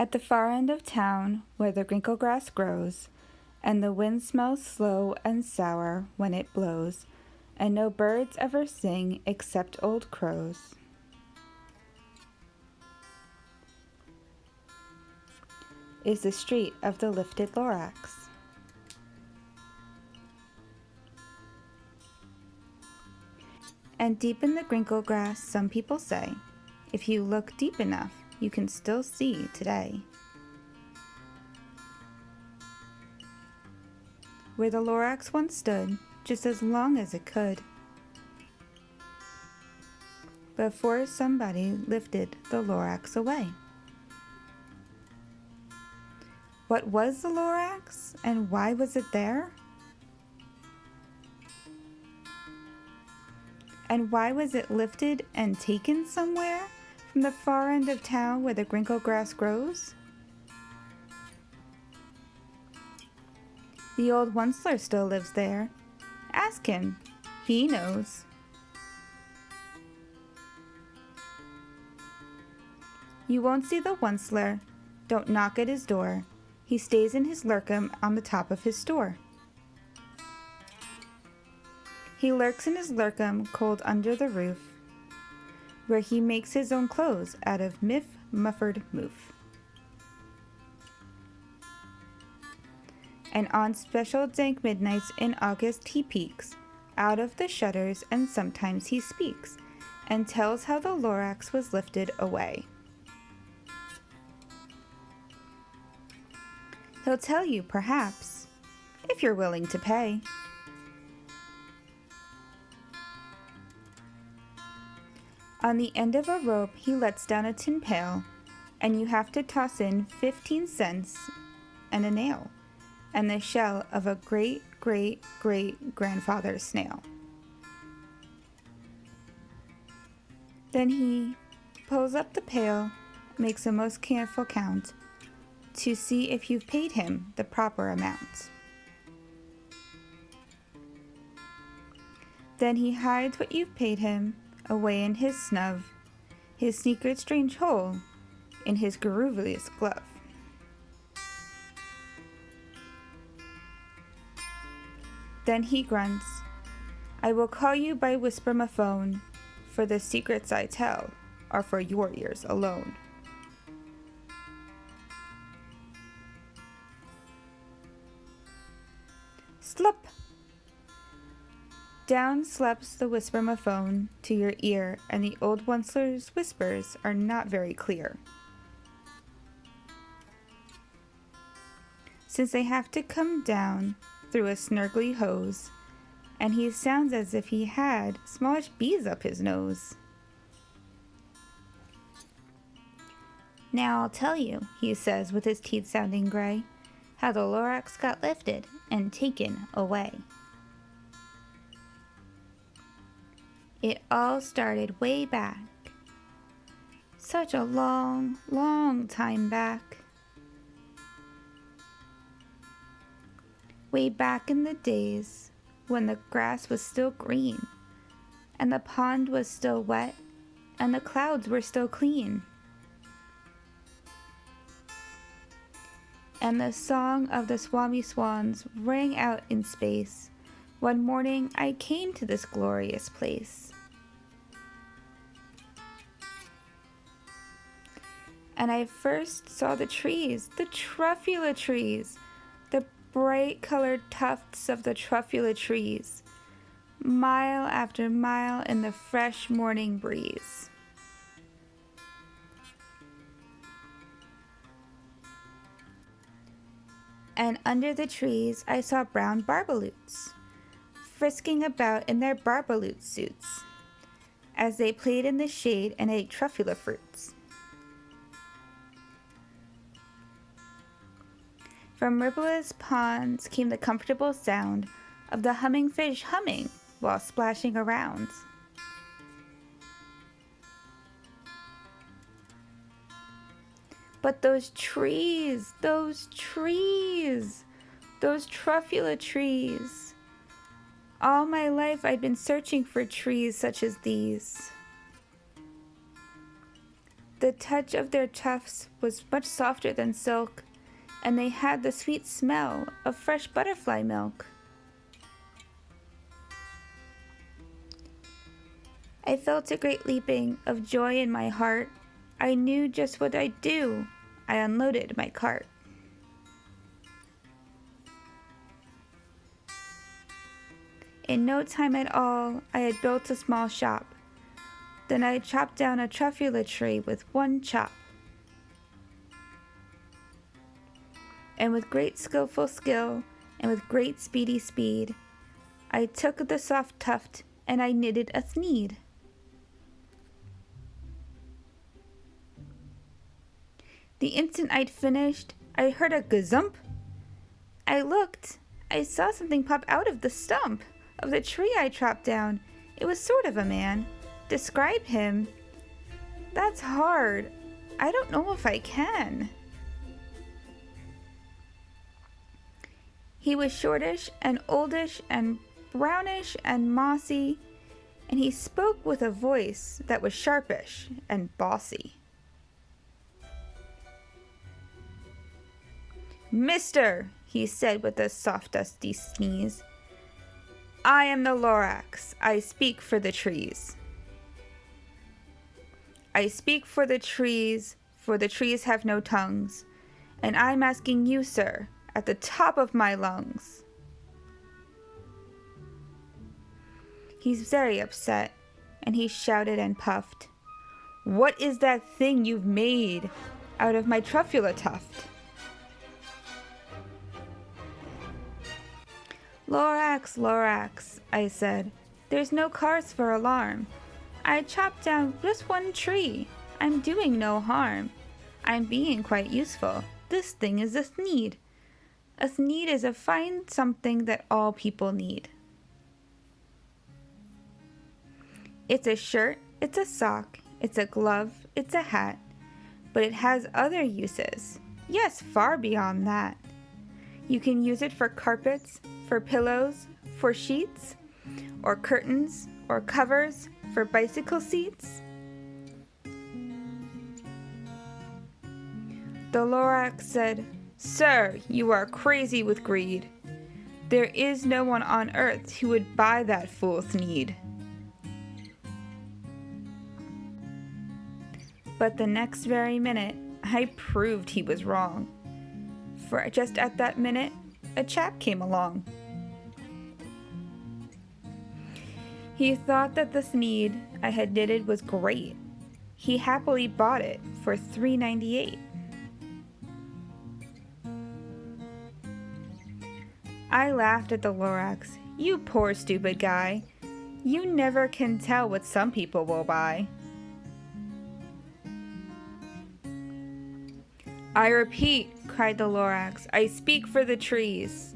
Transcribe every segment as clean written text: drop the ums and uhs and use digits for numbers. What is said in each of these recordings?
At the far end of town, where the crinkle grass grows, and the wind smells slow and sour when it blows, and no birds ever sing except old crows, is the street of the lifted Lorax. And deep in the crinkle grass, some people say, if you look deep enough, you can still see today. Where the Lorax once stood, just as long as it could, before somebody lifted the Lorax away. What was the Lorax, and why was it there? And why was it lifted and taken somewhere from the far end of town where the crinkle grass grows? The old Onceler still lives there. Ask him. He knows. You won't see the Onceler. Don't knock at his door. He stays in his lurkum on the top of his store. He lurks in his lurkum cold under the roof, where he makes his own clothes out of mufford moof. And on special dank midnights in August he peeks out of the shutters, and sometimes he speaks and tells how the Lorax was lifted away. He'll tell you, perhaps, if you're willing to pay. On the end of a rope he lets down a tin pail, and you have to toss in 15 cents and a nail, and the shell of a great-great-great-grandfather's snail. Then he pulls up the pail, makes a most careful count, to see if you've paid him the proper amount. Then he hides what you've paid him away in his snub, his secret strange hole in his garrulous glove. Then he grunts, I will call you by whisper-ma-phone, for the secrets I tell are for your ears alone. Slop! Down sleps the whisper-ma-phone to your ear, and the old Onceler's whispers are not very clear, since they have to come down through a snurgly hose, and he sounds as if he had smallish bees up his nose. Now I'll tell you, he says with his teeth sounding gray, how the Lorax got lifted and taken away. It all started way back, such a long, long time back. Way back in the days when the grass was still green, and the pond was still wet, and the clouds were still clean. And the song of the swami swans rang out in space. One morning I came to this glorious place. And I first saw the trees, the Truffula Trees, the bright-colored tufts of the Truffula Trees, mile after mile in the fresh morning breeze. And under the trees I saw brown barbaloots, frisking about in their barbaloot suits, as they played in the shade and ate truffula fruits. From rippleless ponds came the comfortable sound of the humming fish humming while splashing around. But those trees, those Truffula trees. All my life I'd been searching for trees such as these. The touch of their tufts was much softer than silk, and they had the sweet smell of fresh butterfly milk. I felt a great leaping of joy in my heart. I knew just what I'd do. I unloaded my cart. In no time at all, I had built a small shop. Then I chopped down a truffula tree with one chop. And with great skillful skill, and with great speedy speed, I took the soft tuft and I knitted a sneed. The instant I'd finished, I heard a gazump. I looked. I saw something pop out of the stump of the tree I chopped down. It was sort of a man. Describe him? That's hard. I don't know if I can. He was shortish and oldish and brownish and mossy, and he spoke with a voice that was sharpish and bossy. "Mister," he said with a soft dusty sneeze, "I am the Lorax. I speak for the trees. I speak for the trees have no tongues, and I'm asking you, sir, at the top of my lungs." He's very upset, and he shouted and puffed, "What is that thing you've made out of my truffula tuft?" "Lorax, Lorax," I said, "there's no cause for alarm. I chopped down just one tree. I'm doing no harm. I'm being quite useful. This thing is a sneed. A sneed is a fine something that all people need. It's a shirt, it's a sock, it's a glove, it's a hat, but it has other uses. Yes, far beyond that. You can use it for carpets, for pillows, for sheets, or curtains, or covers, for bicycle seats." The Lorax said, "Sir, you are crazy with greed. There is no one on earth who would buy that fool's need." But the next very minute, I proved he was wrong. For just at that minute, a chap came along. He thought that the sneed I had knitted was great. He happily bought it for $3.98. I laughed at the Lorax. "You poor stupid guy. You never can tell what some people will buy." "I repeat," cried the Lorax, "I speak for the trees."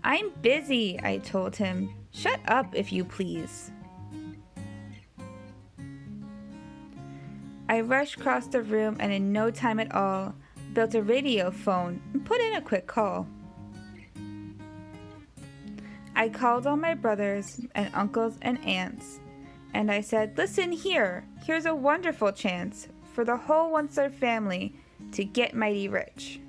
"I'm busy," I told him. "Shut up, if you please." I rushed across the room and in no time at all built a radio phone and put in a quick call. I called all my brothers and uncles and aunts, and I said, "Listen here, here's a wonderful chance for the whole Onceler family to get mighty rich.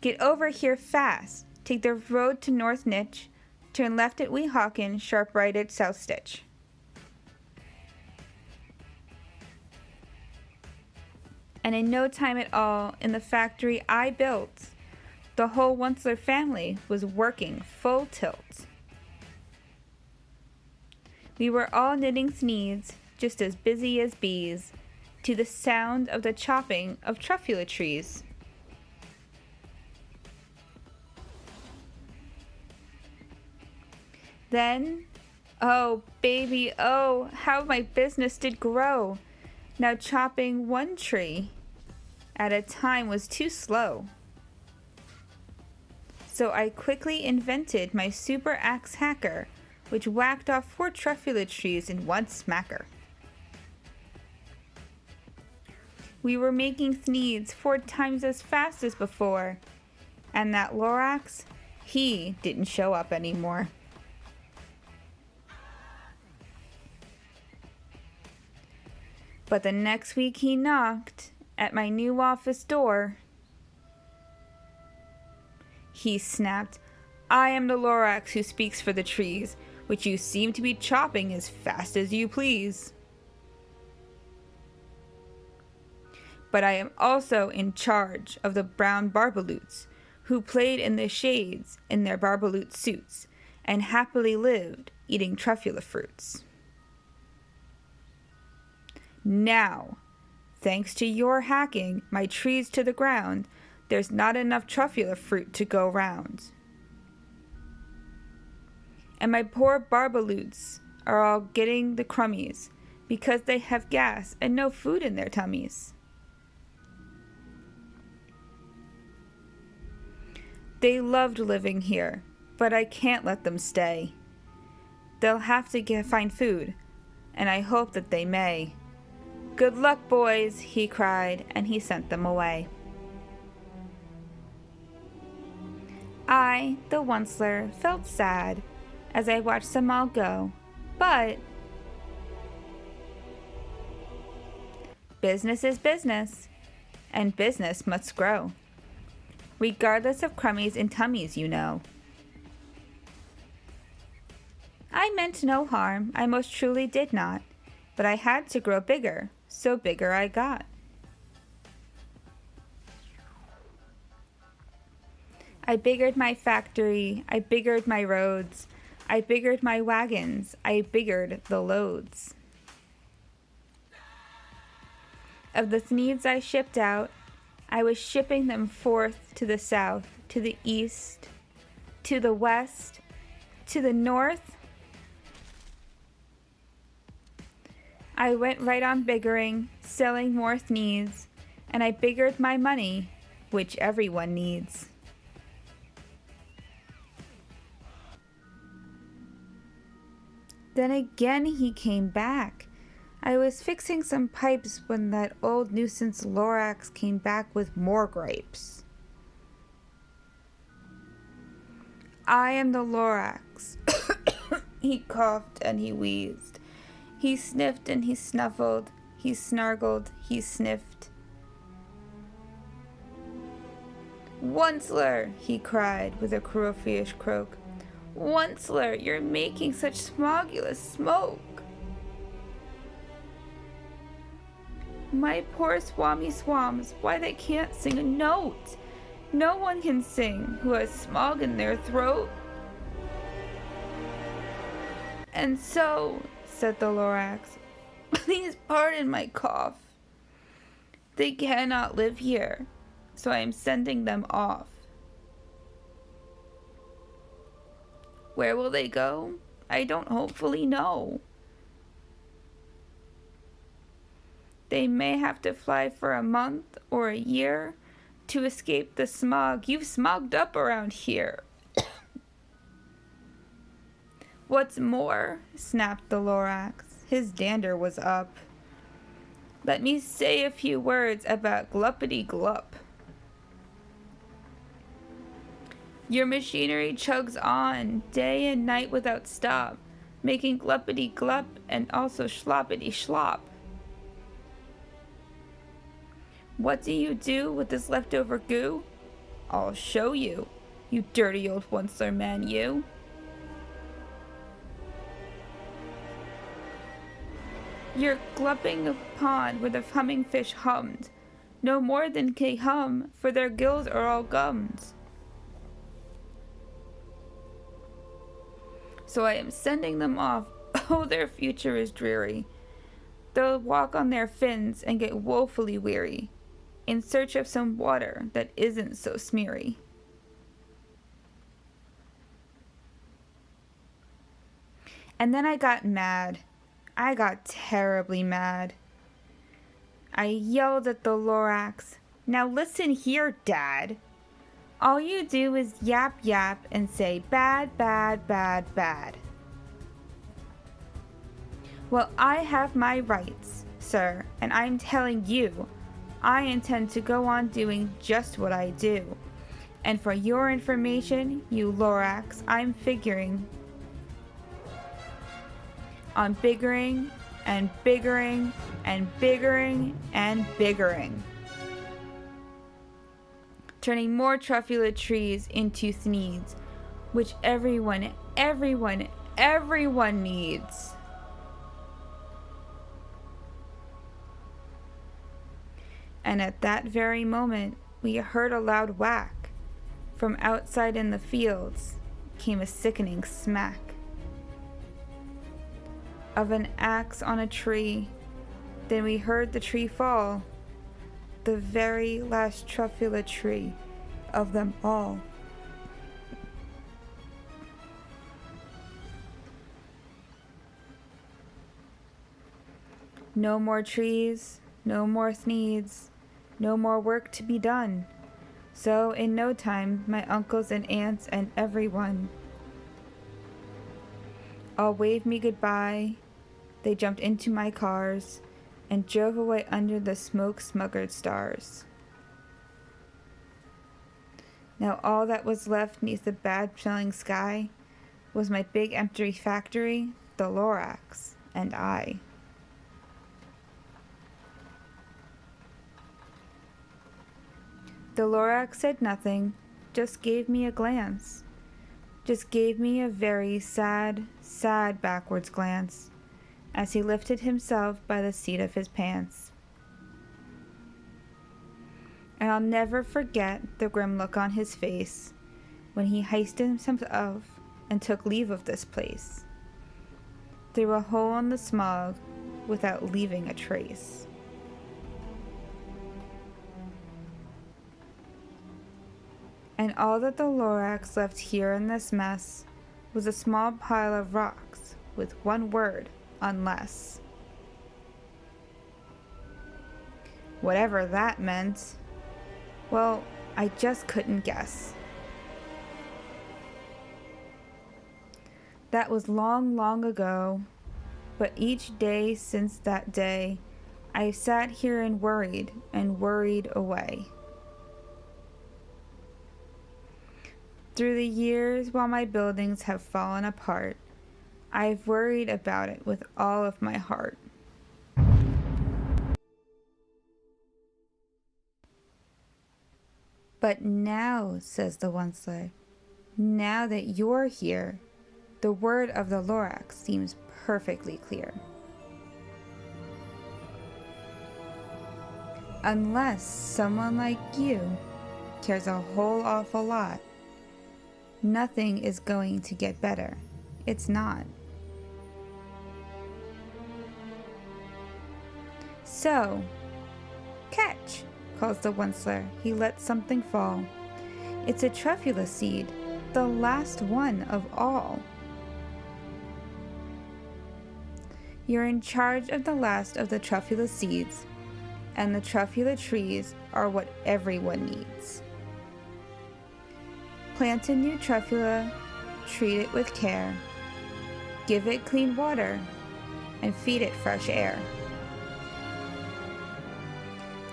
Get over here fast, take the road to North Nitch, turn left at Weehawken, sharp right at South Stitch." And in no time at all, in the factory I built, the whole Onceler family was working full tilt. We were all knitting sneeds, just as busy as bees, to the sound of the chopping of truffula trees. Then, oh baby, oh, how my business did grow. Now chopping one tree at a time was too slow. So I quickly invented my super axe hacker, which whacked off 4 truffula trees in one smacker. We were making sneeds 4 times as fast as before, and that Lorax, he didn't show up anymore. But the next week he knocked at my new office door. He snapped, "I am the Lorax who speaks for the trees, which you seem to be chopping as fast as you please. But I am also in charge of the brown barbaloots, who played in the shades in their barbaloot suits, and happily lived eating truffula fruits. Now, thanks to your hacking my trees to the ground, there's not enough truffula fruit to go round. And my poor barbaloots are all getting the crummies because they have gas and no food in their tummies. They loved living here, but I can't let them stay. They'll have to find food, and I hope that they may. Good luck, boys," he cried, and he sent them away. I, the Onceler, felt sad as I watched them all go, but business is business, and business must grow, regardless of crummies and tummies, you know. I meant no harm, I most truly did not, but I had to grow bigger, so bigger I got. I biggered my factory, I biggered my roads, I biggered my wagons, I biggered the loads. Of the needs I shipped out, I was shipping them forth to the south, to the east, to the west, to the north. I went right on biggering, selling more needs, and I biggered my money, which everyone needs. Then again he came back. I was fixing some pipes when that old nuisance Lorax came back with more grapes. "I am the Lorax." He coughed and he wheezed. He sniffed and he snuffled. He snargled, he sniffed. "Onceler," he cried with a crofish croak. "Onceler, you're making such smogulous smoke." My poor swami swams, why they can't sing a note. No one can sing who has smog in their throat. "And so," said the Lorax, "please pardon my cough. They cannot live here, so I am sending them off." Where will they go? I don't hopefully know. They may have to fly for a month or a year to escape the smog you've smogged up around here. "What's more," snapped the Lorax, his dander was up, "let me say a few words about Gluppity Glup. Your machinery chugs on day and night without stop, making gluppity glup and also sloppity slop. What do you do with this leftover goo? I'll show you, you dirty old Onceler man, you." "You're glupping a pond where the humming fish hummed, no more than can hum, for their gills are all gummed. So I am sending them off. Oh, their future is dreary. They'll walk on their fins and get woefully weary, in search of some water that isn't so smeary." And then I got mad. I got terribly mad. I yelled at the Lorax, "Now listen here, Dad. All you do is yap yap and say bad, bad, bad, bad. Well, I have my rights, sir, and I'm telling you, I intend to go on doing just what I do. And for your information, you Lorax, I'm figuring on biggering and biggering and biggering and biggering, turning more Truffula trees into thneeds, which everyone needs. And at that very moment, we heard a loud whack. From outside in the fields came a sickening smack of an axe on a tree. Then we heard the tree fall, the very last Truffula tree of them all. No more trees, no more thneeds, no more work to be done. So in no time, my uncles and aunts and everyone all waved me goodbye. They jumped into my cars and drove away under the smoke-smuggered stars. Now all that was left neath the bad-smelling sky was my big empty factory, the Lorax, and I. The Lorax said nothing, just gave me a glance. Just gave me a very sad, sad backwards glance as he lifted himself by the seat of his pants. And I'll never forget the grim look on his face when he hoisted himself up and took leave of this place, through a hole in the smog without leaving a trace. And all that the Lorax left here in this mess was a small pile of rocks with one word, unless. Whatever that meant, well, I just couldn't guess. That was long, long ago, but each day since that day, I've sat here and worried away. Through the years, while my buildings have fallen apart, I've worried about it with all of my heart. But now, says the Onceler, now that you're here, the word of the Lorax seems perfectly clear. Unless someone like you cares a whole awful lot, nothing is going to get better. It's not. So, catch, calls the Onceler. He lets something fall. It's a Truffula seed, the last one of all. You're in charge of the last of the Truffula seeds, and the Truffula trees are what everyone needs. Plant a new Truffula, treat it with care, give it clean water, and feed it fresh air.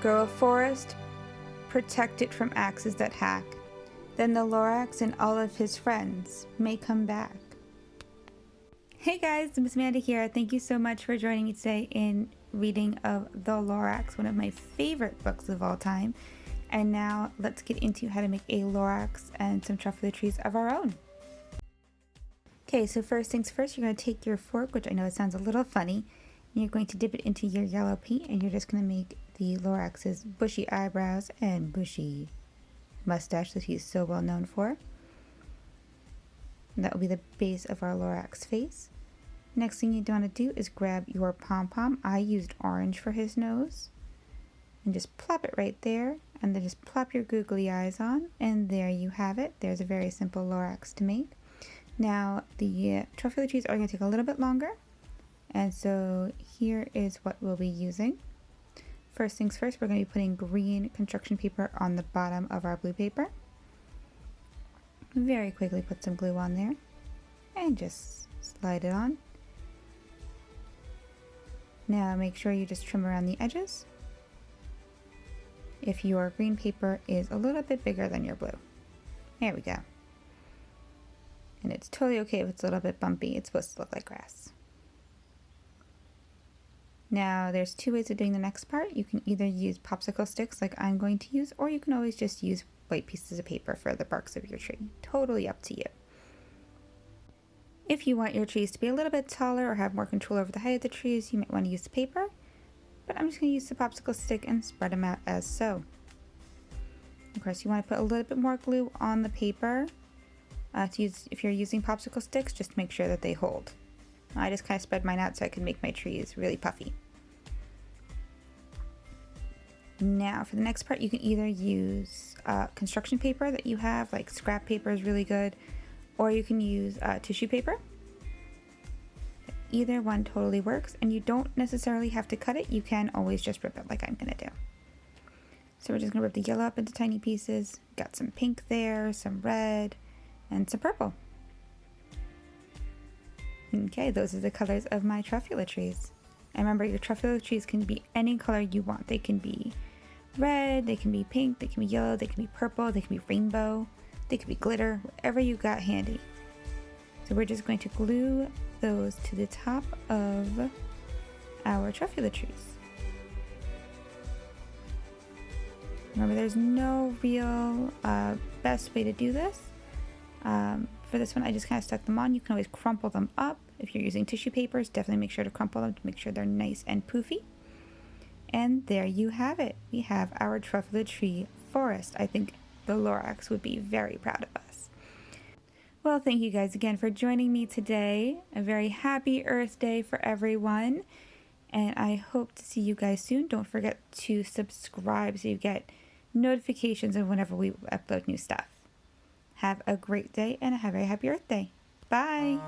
Grow a forest, protect it from axes that hack, then the Lorax and all of his friends may come back. Hey guys, Miss Amanda here. Thank you so much for joining me today in reading of The Lorax, one of my favorite books of all time. And now let's get into how to make a Lorax and some Truffula trees of our own. Okay, so first things first, you're going to take your fork, which I know it sounds a little funny, and you're going to dip it into your yellow paint, and you're just going to make the Lorax's bushy eyebrows and bushy mustache that he's so well known for. And that will be the base of our Lorax face. Next thing you want to do is grab your pom-pom. I used orange for his nose. And just plop it right there. And then just plop your googly eyes on. And there you have it. There's a very simple Lorax to make. Now, the Truffula trees are going to take a little bit longer. And so here is what we'll be using. First things first, we're going to be putting green construction paper on the bottom of our blue paper. Very quickly put some glue on there. And just slide it on. Now make sure you just trim around the edges if your green paper is a little bit bigger than your blue. There we go. And it's totally okay if it's a little bit bumpy. It's supposed to look like grass. Now there's two ways of doing the next part. You can either use popsicle sticks like I'm going to use, or you can always just use white pieces of paper for the barks of your tree. Totally up to you. If you want your trees to be a little bit taller or have more control over the height of the trees, you might want to use the paper, but I'm just going to use the popsicle stick and spread them out as so. Of course, you want to put a little bit more glue on the paper if you're using popsicle sticks, just to make sure that they hold. I just kind of spread mine out so I can make my trees really puffy. Now for the next part, you can either use construction paper that you have, like scrap paper is really good, or you can use tissue paper. Either one totally works, and you don't necessarily have to cut it. You can always just rip it like I'm gonna do. So we're just gonna rip the yellow up into tiny pieces. Got some pink there, some red, and some purple. Okay, those are the colors of my truffula trees. And remember, your truffula trees can be any color you want. They can be red, they can be pink, they can be yellow, they can be purple, they can be rainbow, they can be glitter, whatever you got handy. So we're just going to glue those to the top of our truffula trees. Remember, there's no real best way to do this. For this one, I just kind of stuck them on. You can always crumple them up. If you're using tissue papers, definitely make sure to crumple them to make sure they're nice and poofy. And there you have it. We have our truffula tree forest. I think the Lorax would be very proud of us. Well, thank you guys again for joining me today. A very happy Earth Day for everyone. And I hope to see you guys soon. Don't forget to subscribe so you get notifications of whenever we upload new stuff. Have a great day and have a very happy Earth Day. Bye!